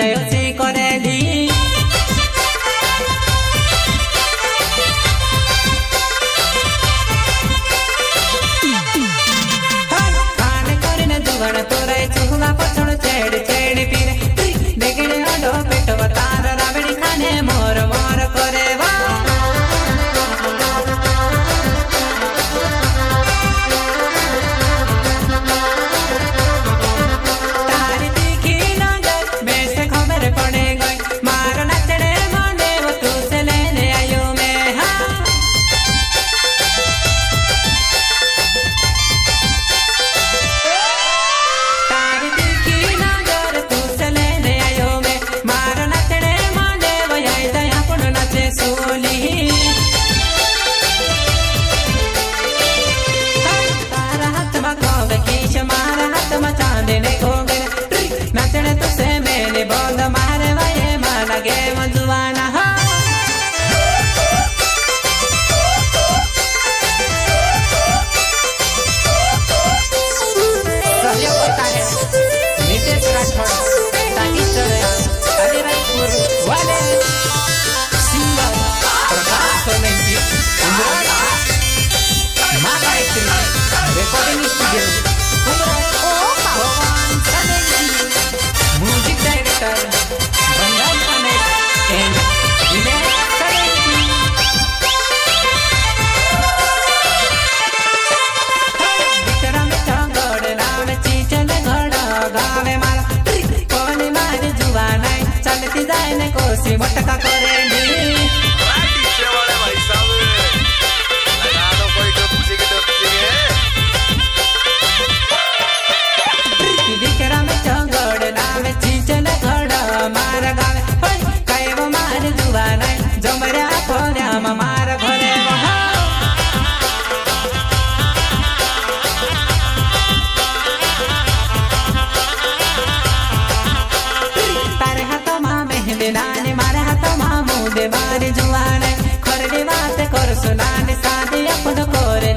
जायो सी करेली खाने करने जुगण तोराय चुहला पछड़ चेड़ चेड़ पीरे देखने अडो पेटो तार रावड़ी खाने मोर मोर करे वा तारी तीखी नजर में से खबर पड़े गई मारो नचड़े माने वो तू से लेने आयो मैं हाँ तारी तीखी नजर तू से लेने आयो मैं मारो नचड़े माने वो आई दया पुन नचे सोली तारा हाथ में खोग कीश मारा हाथ में चांदी ने खोगे नचने तुसे मैंने बोल मारे वाये माना गे मंजुआना हाँ सहयोग करता है नितेश राठौड़ ताकि चले अलीराजपुर वाले सिंगर प्रकाश सोलंकी माँ Gayatri recording studio Bhagwan Solanki music director Bengal connect and Vinay Solanki Vikram Changad नाम चीचल घड़ गावे मारा कोनी मारी जुवाना चलती जाए ने कोसी मटका करेली पीछे वाले भाई साहब लगा दो कोई डुबची की विक्रम चंगड़ नाम चीचल घड़ मार गावे काय वो मार जुवाना जमरा खोल्या मार घरे वहा तारे हाथ मा मेहंदी नाने मारे हाथ मा मुदे मारे जुवाना खरडी बात कर सुनाने सादे अपन कोरे